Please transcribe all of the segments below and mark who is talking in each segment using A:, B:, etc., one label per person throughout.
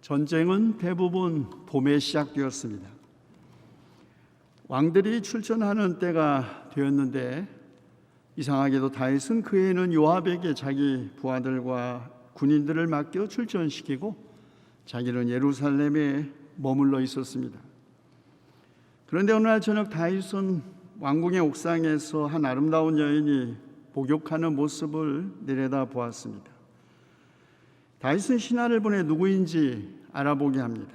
A: 전쟁은 대부분 봄에 시작되었습니다. 왕들이 출전하는 때가 되었는데 이상하게도 다윗은 그 해에는 요압에게 자기 부하들과 군인들을 맡겨 출전시키고 자기는 예루살렘에 머물러 있었습니다. 그런데 어느 날 저녁 다윗은 왕궁의 옥상에서 한 아름다운 여인이 목욕하는 모습을 내려다보았습니다. 다윗은 신하를 보내 누구인지 알아보게 합니다.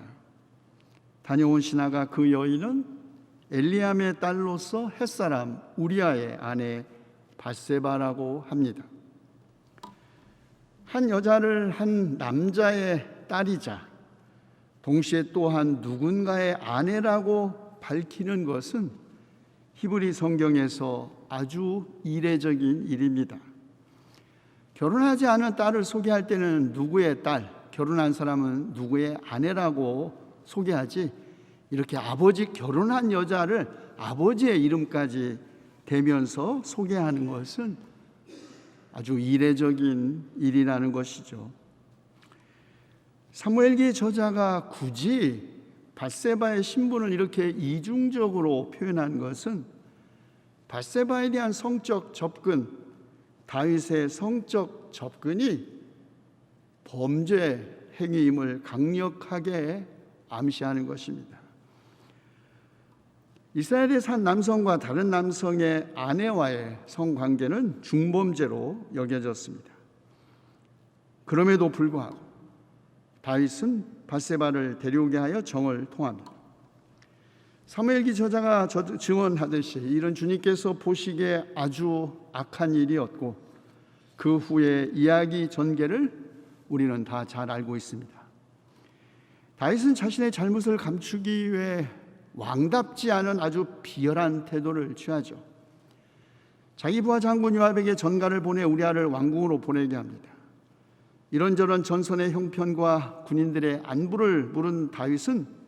A: 다녀온 신하가 그 여인은 엘리암의 딸로서 햇사람 우리아의 아내 밧세바라고 합니다. 한 여자를 한 남자의 딸이자 동시에 또한 누군가의 아내라고 밝히는 것은 히브리 성경에서 아주 이례적인 일입니다. 결혼하지 않은 딸을 소개할 때는 누구의 딸, 결혼한 사람은 누구의 아내라고 소개하지, 이렇게 아버지 결혼한 여자를 아버지의 이름까지 대면서 소개하는 것은 아주 이례적인 일이라는 것이죠. 사무엘기 저자가 굳이 밧세바의 신분을 이렇게 이중적으로 표현한 것은 밧세바에 대한 성적 접근, 다윗의 성적 접근이 범죄 행위임을 강력하게 암시하는 것입니다. 이스라엘에서 한 남성과 다른 남성의 아내와의 성관계는 중범죄로 여겨졌습니다. 그럼에도 불구하고 다윗은 밧세바를 데려오게 하여 정을 통합니다. 사무엘기 저자가 증언하듯이 이런 주님께서 보시기에 아주 악한 일이었고 그 후에 이야기 전개를 우리는 다 잘 알고 있습니다. 다윗은 자신의 잘못을 감추기 위해 왕답지 않은 아주 비열한 태도를 취하죠. 자기 부하 장군 요압에게 전가를 보내 우리아를 왕궁으로 보내게 합니다. 이런저런 전선의 형편과 군인들의 안부를 물은 다윗은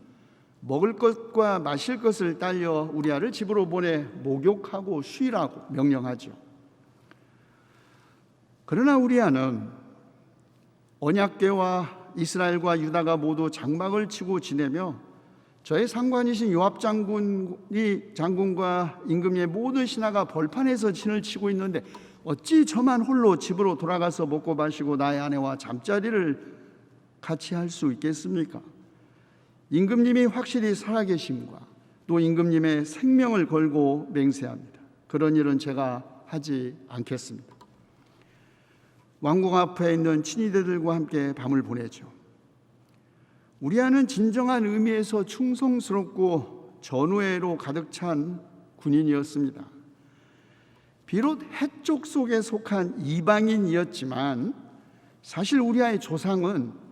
A: 먹을 것과 마실 것을 딸려 우리아를 집으로 보내 목욕하고 쉬라고 명령하죠. 그러나 우리아는 언약궤와 이스라엘과 유다가 모두 장막을 치고 지내며 저의 상관이신 요압 장군과 임금의 모든 신하가 벌판에서 진을 치고 있는데 어찌 저만 홀로 집으로 돌아가서 먹고 마시고 나의 아내와 잠자리를 같이 할 수 있겠습니까? 임금님이 확실히 살아계심과 또 임금님의 생명을 걸고 맹세합니다. 그런 일은 제가 하지 않겠습니다. 왕궁 앞에 있는 친위대들과 함께 밤을 보내죠. 우리아는 진정한 의미에서 충성스럽고 전우애로 가득 찬 군인이었습니다. 비록 해족 속에 속한 이방인이었지만 사실 우리아의 조상은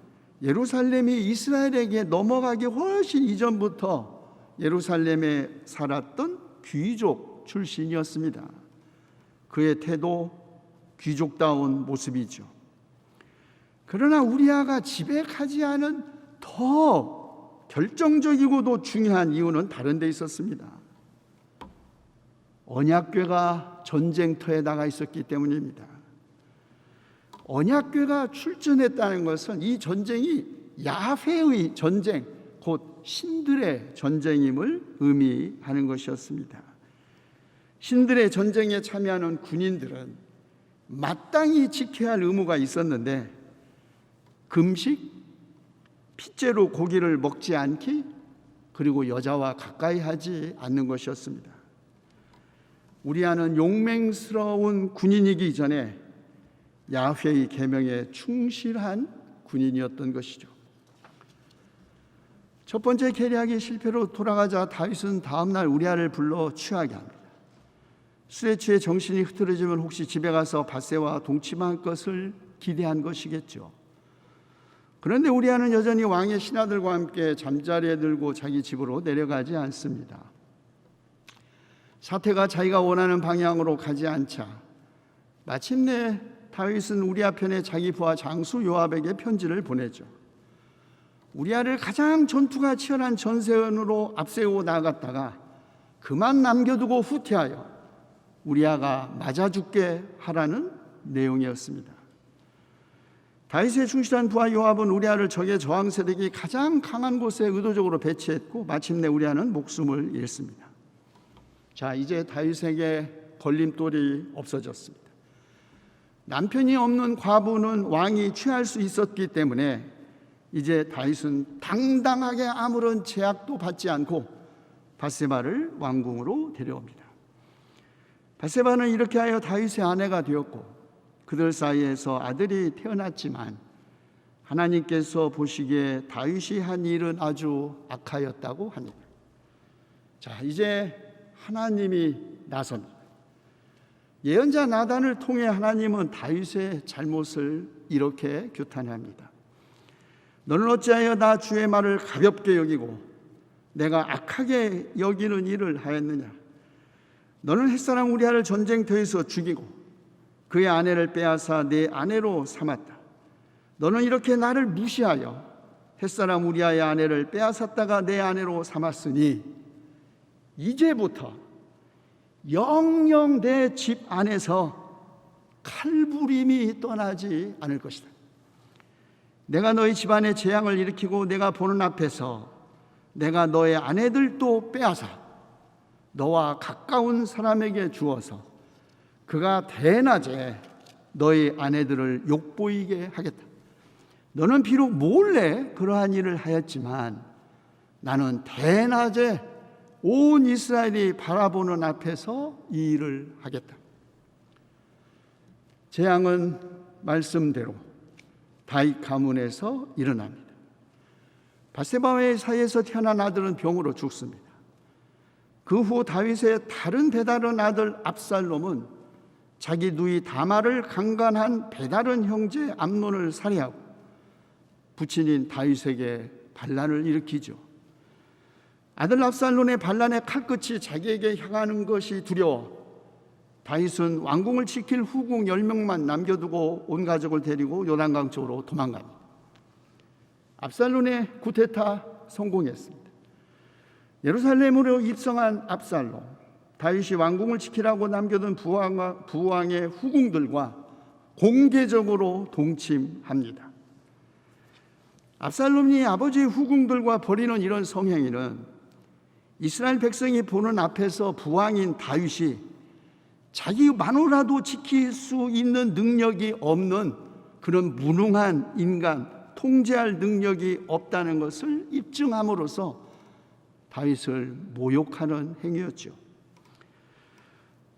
A: 예루살렘이 이스라엘에게 넘어가기 훨씬 이전부터 예루살렘에 살았던 귀족 출신이었습니다. 그의 태도 귀족다운 모습이죠. 그러나 우리아가 지백하지 않은 더 결정적이고도 중요한 이유는 다른 데 있었습니다. 언약궤가 전쟁터에 나가 있었기 때문입니다. 언약궤가 출전했다는 것은 이 전쟁이 야훼의 전쟁, 곧 신들의 전쟁임을 의미하는 것이었습니다. 신들의 전쟁에 참여하는 군인들은 마땅히 지켜야 할 의무가 있었는데 금식, 핏째로 고기를 먹지 않기, 그리고 여자와 가까이 하지 않는 것이었습니다. 우리아는 용맹스러운 군인이기 전에 야훼의 계명에 충실한 군인이었던 것이죠. 첫 번째 계략이 실패로 돌아가자 다윗은 다음 날 우리아를 불러 취하게 합니다. 술에 취해 정신이 흐트러지면 혹시 집에 가서 밧세와 동침할 것을 기대한 것이겠죠. 그런데 우리아는 여전히 왕의 신하들과 함께 잠자리에 들고 자기 집으로 내려가지 않습니다. 사태가 자기가 원하는 방향으로 가지 않자 마침내 다윗은 우리아 편에 자기 부하 장수 요압에게 편지를 보내죠. 우리아를 가장 전투가 치열한 전선으로 앞세우고 나갔다가 그만 남겨두고 후퇴하여 우리아가 맞아 죽게 하라는 내용이었습니다. 다윗의 충실한 부하 요압은 우리아를 적의 저항 세력이 가장 강한 곳에 의도적으로 배치했고 마침내 우리아는 목숨을 잃습니다. 자, 이제 다윗에게 걸림돌이 없어졌습니다. 남편이 없는 과부는 왕이 취할 수 있었기 때문에 이제 다윗은 당당하게 아무런 제약도 받지 않고 밧세바를 왕궁으로 데려옵니다. 밧세바는 이렇게 하여 다윗의 아내가 되었고 그들 사이에서 아들이 태어났지만 하나님께서 보시기에 다윗이 한 일은 아주 악하였다고 합니다. 자, 이제 하나님이 나섭니다. 예언자 나단을 통해 하나님은 다윗의 잘못을 이렇게 규탄합니다. 너는 어찌하여 나 주의 말을 가볍게 여기고 내가 악하게 여기는 일을 하였느냐? 너는 햇사람 우리아를 전쟁터에서 죽이고 그의 아내를 빼앗아 내 아내로 삼았다. 너는 이렇게 나를 무시하여 햇사람 우리아의 아내를 빼앗았다가 내 아내로 삼았으니 이제부터 영영 내 집 안에서 칼부림이 떠나지 않을 것이다. 내가 너희 집안에 재앙을 일으키고 내가 보는 앞에서 내가 너의 아내들도 빼앗아 너와 가까운 사람에게 주어서 그가 대낮에 너희 아내들을 욕보이게 하겠다. 너는 비록 몰래 그러한 일을 하였지만 나는 대낮에 온 이스라엘이 바라보는 앞에서 이 일을 하겠다. 재앙은 말씀대로 다윗 가문에서 일어납니다. 밧세바와의 사이에서 태어난 아들은 병으로 죽습니다. 그 후 다윗의 다른 배다른 아들 압살롬은 자기 누이 다말을 강간한 배다른 형제 암논을 살해하고 부친인 다윗에게 반란을 일으키죠. 아들 압살롬의 반란의 칼끝이 자기에게 향하는 것이 두려워 다윗은 왕궁을 지킬 후궁 10명만 남겨두고 온 가족을 데리고 요단강 쪽으로 도망갑니다. 압살롬의 쿠데타 성공했습니다. 예루살렘으로 입성한 압살롬, 다윗이 왕궁을 지키라고 남겨둔 부왕의 후궁들과 공개적으로 동침합니다. 압살롬이 아버지의 후궁들과 벌이는 이런 성행위는 이스라엘 백성이 보는 앞에서 부왕인 다윗이 자기 마누라도 지킬 수 있는 능력이 없는 그런 무능한 인간, 통제할 능력이 없다는 것을 입증함으로써 다윗을 모욕하는 행위였죠.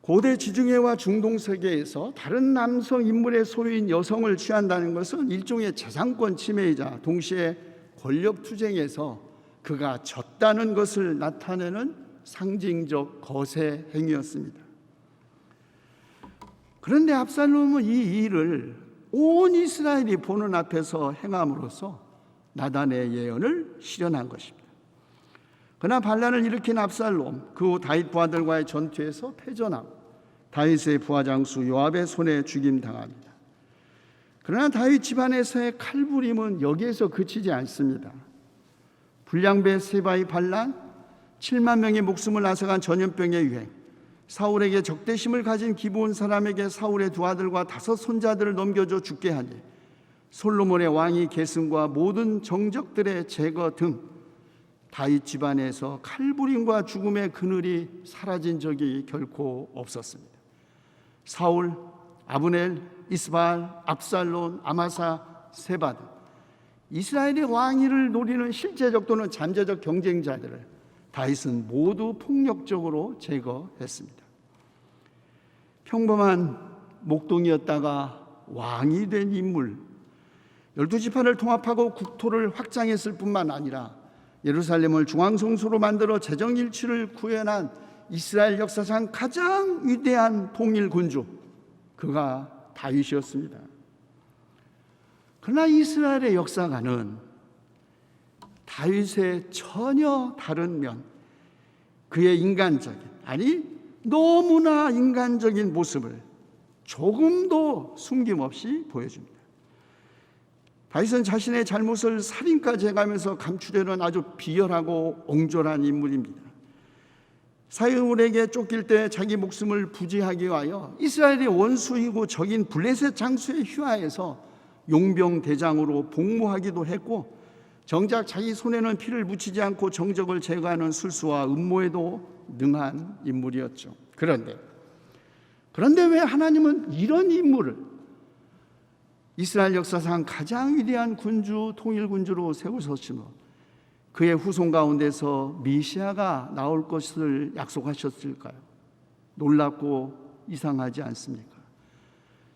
A: 고대 지중해와 중동 세계에서 다른 남성 인물의 소유인 여성을 취한다는 것은 일종의 재산권 침해이자 동시에 권력 투쟁에서 그가 졌다는 것을 나타내는 상징적 거세 행위였습니다. 그런데 압살롬은 이 일을 온 이스라엘이 보는 앞에서 행함으로써 나단의 예언을 실현한 것입니다. 그러나 반란을 일으킨 압살롬, 그 후 다윗 부하들과의 전투에서 패전하고 다윗의 부하장수 요압의 손에 죽임당합니다. 그러나 다윗 집안에서의 칼부림은 여기에서 그치지 않습니다. 불량배 세바의 반란, 7만 명의 목숨을 앗아간 전염병의 유행, 사울에게 적대심을 가진 기브온 사람에게 사울의 두 아들과 5 손자들을 넘겨줘 죽게 하니, 솔로몬의 왕위 계승과 모든 정적들의 제거 등 다윗 집안에서 칼부림과 죽음의 그늘이 사라진 적이 결코 없었습니다. 사울, 아브넬, 이스바알, 압살론, 아마사, 세바 등 이스라엘의 왕위를 노리는 실제적 또는 잠재적 경쟁자들을 다윗은 모두 폭력적으로 제거했습니다. 평범한 목동이었다가 왕이 된 인물, 12지파를 통합하고 국토를 확장했을 뿐만 아니라 예루살렘을 중앙성소로 만들어 재정일치를 구현한 이스라엘 역사상 가장 위대한 통일군주, 그가 다윗이었습니다. 그러나 이스라엘의 역사가는 다윗의 전혀 다른 면, 그의 인간적인, 아니 너무나 인간적인 모습을 조금도 숨김없이 보여줍니다. 다윗은 자신의 잘못을 살인까지 해가면서 감추려는 아주 비열하고 옹졸한 인물입니다. 사울에게 쫓길 때 자기 목숨을 부지하기 위하여 이스라엘의 원수이고 적인 블레셋 장수의 휘하에서 용병대장으로 복무하기도 했고 정작 자기 손에는 피를 묻히지 않고 정적을 제거하는 술수와 음모에도 능한 인물이었죠. 그런데 왜 하나님은 이런 인물을 이스라엘 역사상 가장 위대한 군주, 통일군주로 세우셨으며 그의 후손 가운데서 메시아가 나올 것을 약속하셨을까요? 놀랍고 이상하지 않습니까?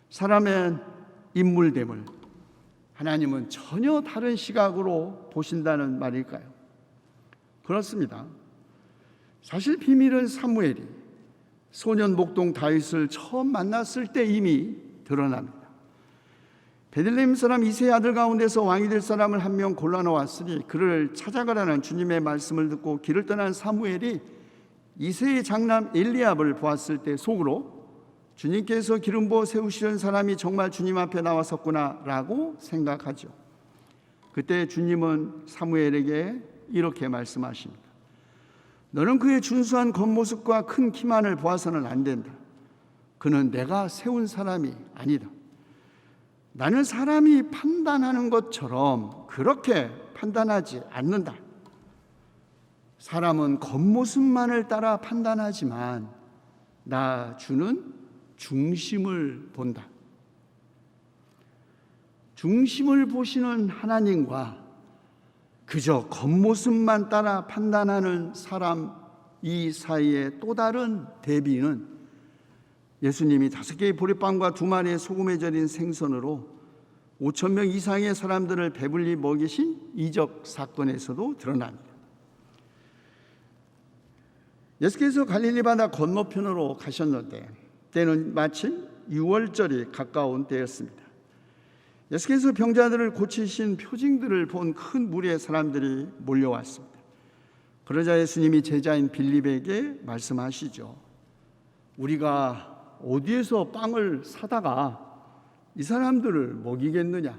A: 사람의 인물됨을 하나님은 전혀 다른 시각으로 보신다는 말일까요? 그렇습니다. 사실 비밀은 사무엘이 소년 목동 다윗을 처음 만났을 때 이미 드러납니다. 베들레헴 사람 이새의 아들 가운데서 왕이 될 사람을 한 명 골라놓았으니 그를 찾아가라는 주님의 말씀을 듣고 길을 떠난 사무엘이 이새의 장남 엘리압을 보았을 때 속으로 주님께서 기름 부어 세우시는 사람이 정말 주님 앞에 나왔었구나 라고 생각하죠. 그때 주님은 사무엘에게 이렇게 말씀하십니다. 너는 그의 준수한 겉모습과 큰 키만을 보아서는 안 된다. 그는 내가 세운 사람이 아니다. 나는 사람이 판단하는 것처럼 그렇게 판단하지 않는다. 사람은 겉모습만을 따라 판단하지만 나 주는 중심을 본다. 중심을 보시는 하나님과 그저 겉모습만 따라 판단하는 사람 이 사이의 또 다른 대비는 예수님이 5개의 보리빵과 2마리의 소금에 절인 생선으로 5,000명 이상의 사람들을 배불리 먹이신 이적 사건에서도 드러납니다. 예수께서 갈릴리 바다 건너편으로 가셨는데 때는 마침 6월절이 가까운 때였습니다. 예수께서 병자들을 고치신 표징들을 본 큰 무리의 사람들이 몰려왔습니다. 그러자 예수님이 제자인 빌립에게 말씀하시죠. 우리가 어디에서 빵을 사다가 이 사람들을 먹이겠느냐?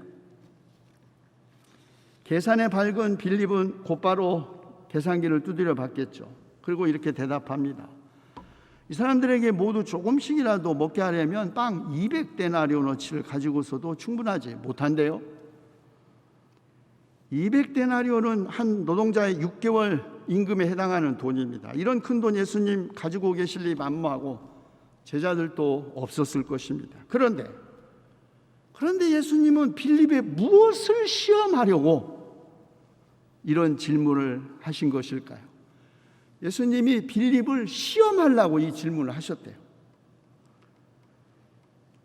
A: 계산에 밝은 빌립은 곧바로 계산기를 두드려 봤겠죠. 그리고 이렇게 대답합니다. 이 사람들에게 모두 조금씩이라도 먹게 하려면 빵 200데나리오너치를 가지고서도 충분하지 못한데요. 200데나리오는 한 노동자의 6개월 임금에 해당하는 돈입니다. 이런 큰 돈 예수님 가지고 계실 리 만무하고 제자들도 없었을 것입니다. 그런데 예수님은 빌립의 무엇을 시험하려고 이런 질문을 하신 것일까요? 예수님이 빌립을 시험하려고 이 질문을 하셨대요.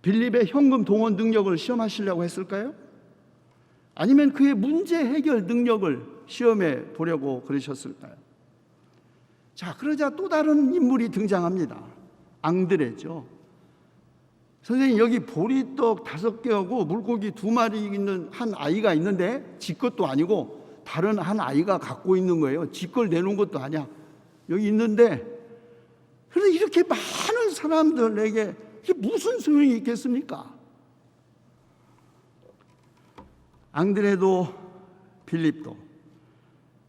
A: 빌립의 현금 동원 능력을 시험하시려고 했을까요? 아니면 그의 문제 해결 능력을 시험해 보려고 그러셨을까요? 자, 그러자 또 다른 인물이 등장합니다. 앙드레죠. 선생님, 여기 보리떡 5개하고 물고기 2마리 있는 한 아이가 있는데 지 것도 아니고 다른 한 아이가 갖고 있는 거예요. 지 걸 내놓은 것도 아니야. 여기 있는데, 그런데 이렇게 많은 사람들에게 이게 무슨 소용이 있겠습니까? 앙드레도 빌립도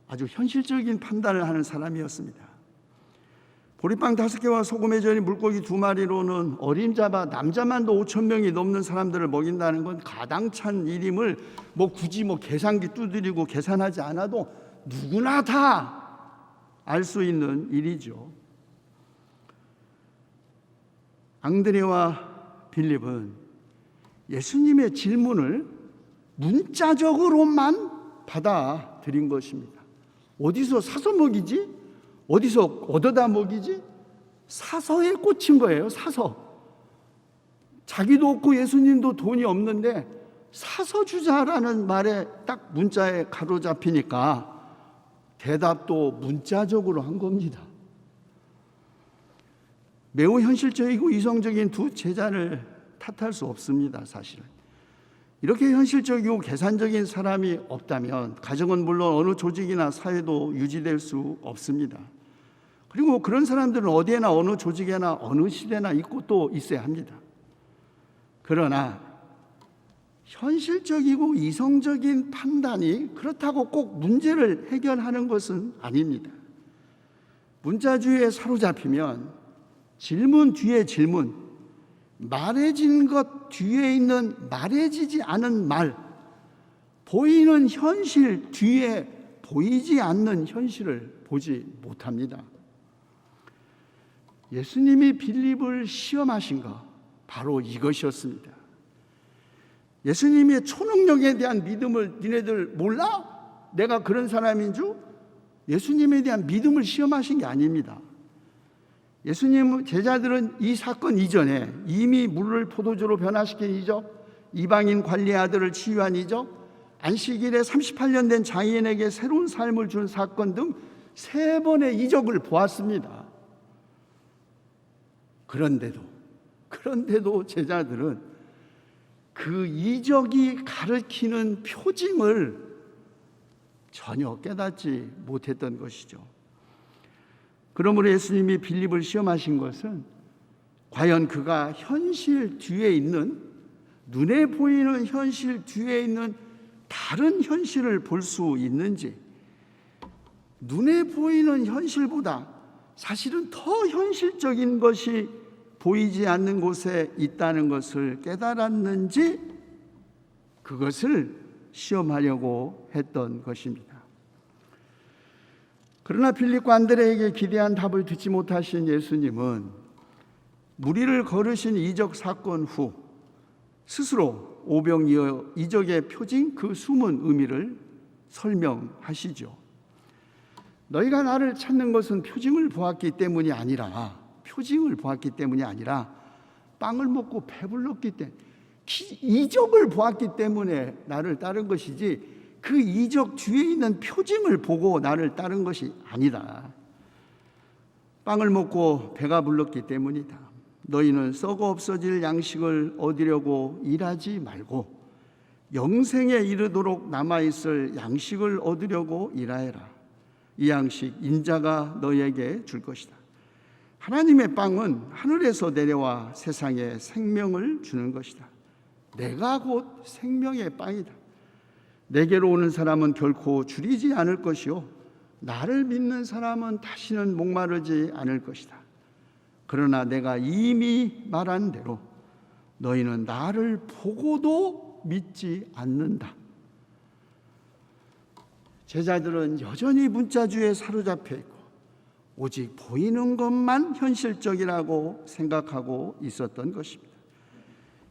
A: 아주 현실적인 판단을 하는 사람이었습니다. 보리빵 5개와 소금에 절인 물고기 2마리로는 어림잡아 남자만도 5,000명이 넘는 사람들을 먹인다는 건 가당찬 일임을 굳이 계산기 두드리고 계산하지 않아도 누구나 다 알 수 있는 일이죠. 앙드레와 빌립은 예수님의 질문을 문자적으로만 받아들인 것입니다. 어디서 사서 먹이지? 어디서 얻어다 먹이지? 사서에 꽂힌 거예요. 사서. 자기도 없고 예수님도 돈이 없는데 사서 주자라는 말에 딱 문자에 가로잡히니까 대답도 문자적으로 한 겁니다. 매우 현실적이고 이성적인 두 제자를 탓할 수 없습니다. 사실은 이렇게 현실적이고 계산적인 사람이 없다면 가정은 물론 어느 조직이나 사회도 유지될 수 없습니다. 그리고 그런 사람들은 어디에나 어느 조직에나 어느 시대나 있고 또 있어야 합니다. 그러나 현실적이고 이성적인 판단이 그렇다고 꼭 문제를 해결하는 것은 아닙니다. 문자주의에 사로잡히면 질문 뒤에 질문, 말해진 것 뒤에 있는 말해지지 않은 말, 보이는 현실 뒤에 보이지 않는 현실을 보지 못합니다. 예수님이 빌립을 시험하신 거 바로 이것이었습니다. 예수님의 초능력에 대한 믿음을 니네들 몰라? 내가 그런 사람인 줄? 예수님에 대한 믿음을 시험하신 게 아닙니다. 예수님 제자들은 이 사건 이전에 이미 물을 포도주로 변화시킨 이적, 이방인 관리의 아들을 치유한 이적, 안식일에 38년 된 장애인에게 새로운 삶을 준 사건 등 3번의 이적을 보았습니다. 그런데도 제자들은 그 이적이 가르치는 표징을 전혀 깨닫지 못했던 것이죠. 그러므로 예수님이 빌립을 시험하신 것은 과연 그가 현실 뒤에 있는, 눈에 보이는 현실 뒤에 있는 다른 현실을 볼 수 있는지, 눈에 보이는 현실보다 사실은 더 현실적인 것이 보이지 않는 곳에 있다는 것을 깨달았는지, 그것을 시험하려고 했던 것입니다. 그러나 빌립과 안드레에게 기대한 답을 듣지 못하신 예수님은 무리를 거르신 이적 사건 후 스스로 오병이어 이적의 표징, 그 숨은 의미를 설명하시죠. 너희가 나를 찾는 것은 표징을 보았기 때문이 아니라 빵을 먹고 배불렀기 때문에, 이적을 보았기 때문에 나를 따른 것이지 그 이적 뒤에 있는 표징을 보고 나를 따른 것이 아니다. 빵을 먹고 배가 불렀기 때문이다. 너희는 썩어 없어질 양식을 얻으려고 일하지 말고 영생에 이르도록 남아있을 양식을 얻으려고 일하여라. 이 양식 인자가 너희에게 줄 것이다. 하나님의 빵은 하늘에서 내려와 세상에 생명을 주는 것이다. 내가 곧 생명의 빵이다. 내게로 오는 사람은 결코 줄이지 않을 것이요 나를 믿는 사람은 다시는 목마르지 않을 것이다. 그러나 내가 이미 말한 대로 너희는 나를 보고도 믿지 않는다. 제자들은 여전히 문자주의에 사로잡혀 있고 오직 보이는 것만 현실적이라고 생각하고 있었던 것입니다.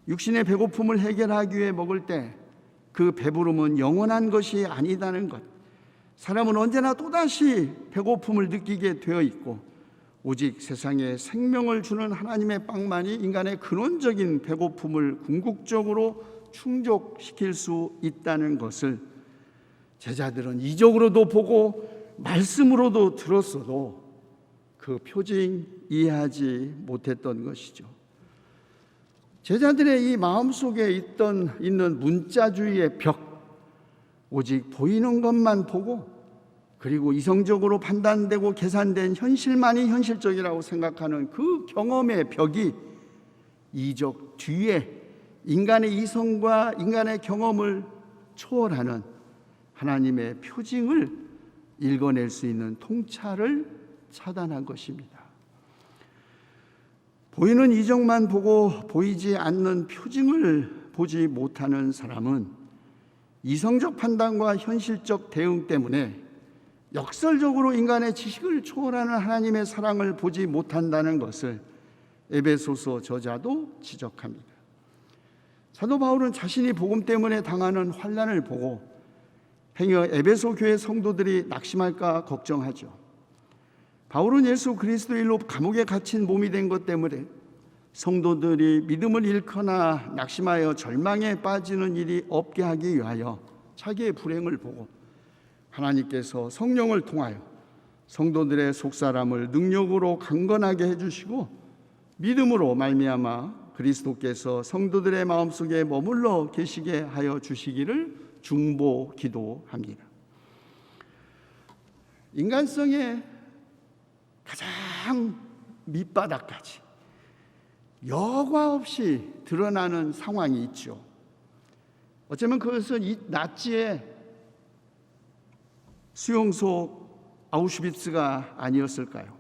A: 육신의 배고픔을 해결하기 위해 먹을 때 그 배부름은 영원한 것이 아니다는 것, 사람은 언제나 또다시 배고픔을 느끼게 되어 있고 오직 세상에 생명을 주는 하나님의 빵만이 인간의 근원적인 배고픔을 궁극적으로 충족시킬 수 있다는 것을 제자들은 이적으로도 보고 말씀으로도 들었어도 그 표징 이해하지 못했던 것이죠. 제자들의 이 마음속에 있는 문자주의의 벽, 오직 보이는 것만 보고 그리고 이성적으로 판단되고 계산된 현실만이 현실적이라고 생각하는 그 경험의 벽이 이적 뒤에 인간의 이성과 인간의 경험을 초월하는 하나님의 표징을 읽어낼 수 있는 통찰을 차단한 것입니다. 보이는 이적만 보고 보이지 않는 표징을 보지 못하는 사람은 이성적 판단과 현실적 대응 때문에 역설적으로 인간의 지식을 초월하는 하나님의 사랑을 보지 못한다는 것을 에베소서 저자도 지적합니다. 사도 바울은 자신이 복음 때문에 당하는 환난을 보고 행여 에베소 교회 성도들이 낙심할까 걱정하죠. 바울은 예수 그리스도 일로 감옥에 갇힌 몸이 된 것 때문에 성도들이 믿음을 잃거나 낙심하여 절망에 빠지는 일이 없게 하기 위하여 자기의 불행을 보고 하나님께서 성령을 통하여 성도들의 속사람을 능력으로 강건하게 해주시고 믿음으로 말미암아 그리스도께서 성도들의 마음속에 머물러 계시게 하여 주시기를 중보 기도합니다. 인간성의 가장 밑바닥까지 여과 없이 드러나는 상황이 있죠. 어쩌면 그것은 이 나치의 수용소 아우슈비츠가 아니었을까요?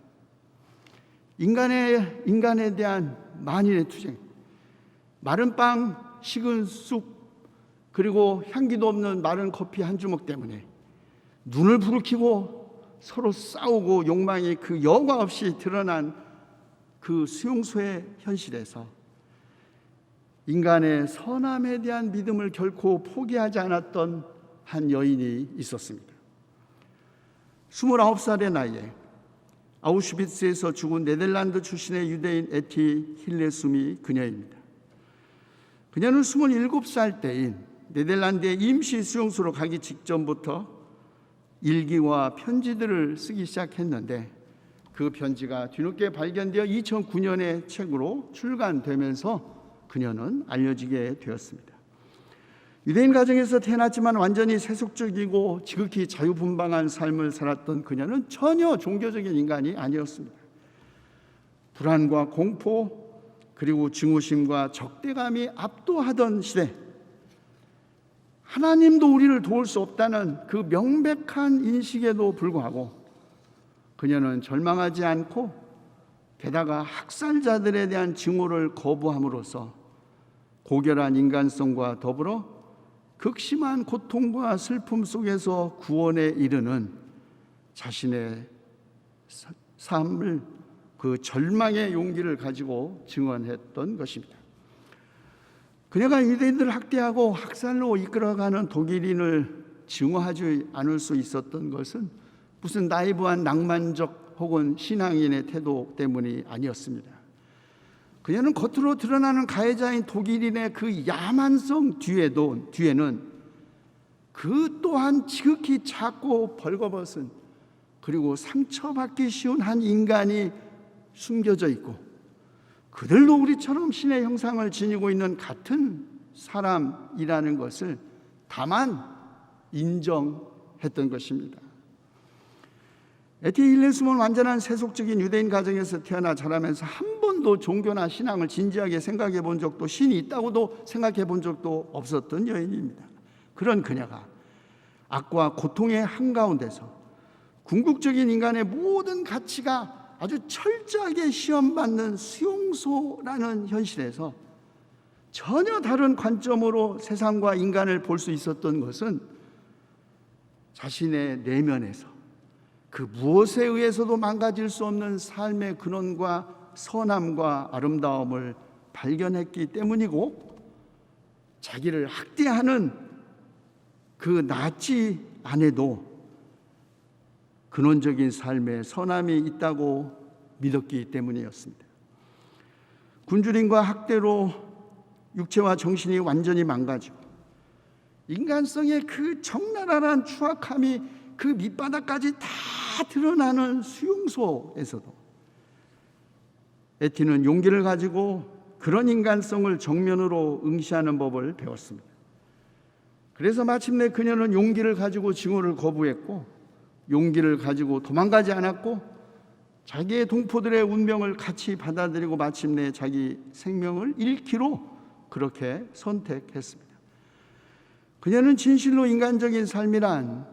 A: 인간에 대한 만인의 투쟁, 마른 빵, 식은 쑥, 그리고 향기도 없는 마른 커피 한 주먹 때문에 눈을 부르키고 서로 싸우고 욕망이 그 여과 없이 드러난 그 수용소의 현실에서 인간의 선함에 대한 믿음을 결코 포기하지 않았던 한 여인이 있었습니다. 29살의 나이에 아우슈비츠에서 죽은 네덜란드 출신의 유대인 에티 힐레숨이 그녀입니다. 그녀는 27살 때인 네덜란드의 임시 수용소로 가기 직전부터 일기와 편지들을 쓰기 시작했는데 그 편지가 뒤늦게 발견되어 2009년에 책으로 출간되면서 그녀는 알려지게 되었습니다. 유대인 가정에서 태어났지만 완전히 세속적이고 지극히 자유분방한 삶을 살았던 그녀는 전혀 종교적인 인간이 아니었습니다. 불안과 공포 그리고 증오심과 적대감이 압도하던 시대, 하나님도 우리를 도울 수 없다는 그 명백한 인식에도 불구하고 그녀는 절망하지 않고 게다가 학살자들에 대한 증오를 거부함으로써 고결한 인간성과 더불어 극심한 고통과 슬픔 속에서 구원에 이르는 자신의 삶을 그 절망의 용기를 가지고 증언했던 것입니다. 그녀가 유대인들을 학대하고 학살로 이끌어가는 독일인을 증오하지 않을 수 있었던 것은 무슨 나이브한 낭만적 혹은 신앙인의 태도 때문이 아니었습니다. 그녀는 겉으로 드러나는 가해자인 독일인의 그 야만성 뒤에는 그 또한 지극히 작고 벌거벗은 그리고 상처받기 쉬운 한 인간이 숨겨져 있고 그들도 우리처럼 신의 형상을 지니고 있는 같은 사람이라는 것을 다만 인정했던 것입니다. 에티 힐레숨은 완전한 세속적인 유대인 가정에서 태어나 자라면서 한 번도 종교나 신앙을 진지하게 생각해 본 적도, 신이 있다고도 생각해 본 적도 없었던 여인입니다. 그런 그녀가 악과 고통의 한가운데서 궁극적인 인간의 모든 가치가 아주 철저하게 시험받는 수용소라는 현실에서 전혀 다른 관점으로 세상과 인간을 볼 수 있었던 것은 자신의 내면에서 그 무엇에 의해서도 망가질 수 없는 삶의 근원과 선함과 아름다움을 발견했기 때문이고, 자기를 학대하는 그 나치 안에도 근원적인 삶의 선함이 있다고 믿었기 때문이었습니다. 굶주림과 학대로 육체와 정신이 완전히 망가지고 인간성의 그 적나라한 추악함이 그 밑바닥까지 다 드러나는 수용소에서도 에티는 용기를 가지고 그런 인간성을 정면으로 응시하는 법을 배웠습니다. 그래서 마침내 그녀는 용기를 가지고 증오를 거부했고, 용기를 가지고 도망가지 않았고, 자기의 동포들의 운명을 같이 받아들이고 마침내 자기 생명을 잃기로 그렇게 선택했습니다. 그녀는 진실로 인간적인 삶이란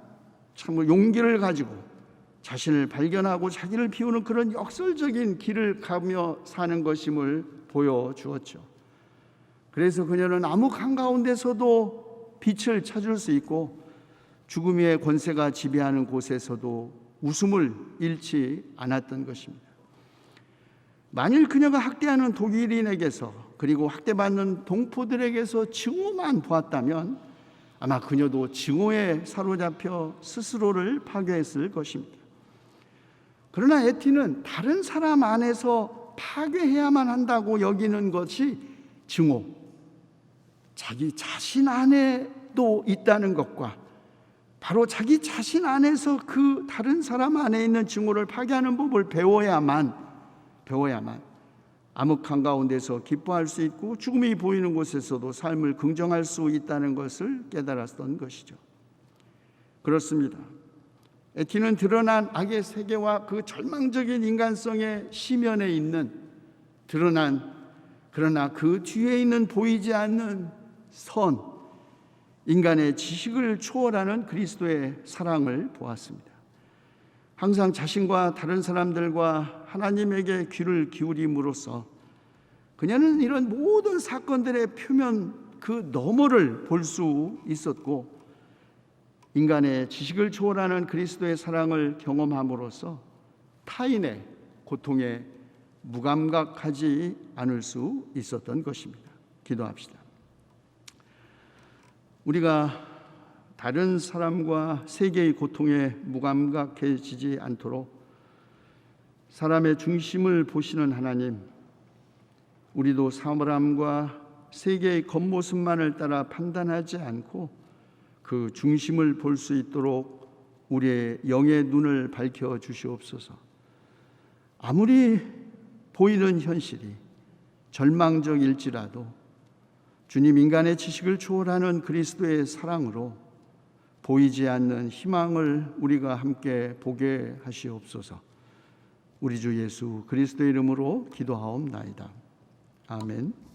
A: 참 용기를 가지고 자신을 발견하고 자기를 비우는 그런 역설적인 길을 가며 사는 것임을 보여주었죠. 그래서 그녀는 암흑 한가운데서도 빛을 찾을 수 있고, 죽음의 권세가 지배하는 곳에서도 웃음을 잃지 않았던 것입니다. 만일 그녀가 학대하는 독일인에게서 그리고 학대받는 동포들에게서 증오만 보았다면 아마 그녀도 증오에 사로잡혀 스스로를 파괴했을 것입니다. 그러나 에티는 다른 사람 안에서 파괴해야만 한다고 여기는 것이 증오, 자기 자신 안에도 있다는 것과 바로 자기 자신 안에서 그 다른 사람 안에 있는 증오를 파괴하는 법을 배워야만 암흑 한가운데서 기뻐할 수 있고 죽음이 보이는 곳에서도 삶을 긍정할 수 있다는 것을 깨달았던 것이죠. 그렇습니다. 에티는 드러난 악의 세계와 그 절망적인 인간성의 심연에 있는 그러나 그 뒤에 있는 보이지 않는 선, 인간의 지식을 초월하는 그리스도의 사랑을 보았습니다. 항상 자신과 다른 사람들과 하나님에게 귀를 기울임으로써 그녀는 이런 모든 사건들의 표면 그 너머를 볼 수 있었고, 인간의 지식을 초월하는 그리스도의 사랑을 경험함으로써 타인의 고통에 무감각하지 않을 수 있었던 것입니다. 기도합시다. 우리가 다른 사람과 세계의 고통에 무감각해지지 않도록 사람의 중심을 보시는 하나님, 우리도 사람과 세계의 겉모습만을 따라 판단하지 않고 그 중심을 볼 수 있도록 우리의 영의 눈을 밝혀 주시옵소서. 아무리 보이는 현실이 절망적일지라도 주님, 인간의 지식을 초월하는 그리스도의 사랑으로 보이지 않는 희망을 우리가 함께 보게 하시옵소서. 우리 주 예수 그리스도의 이름으로 기도하옵나이다. 아멘.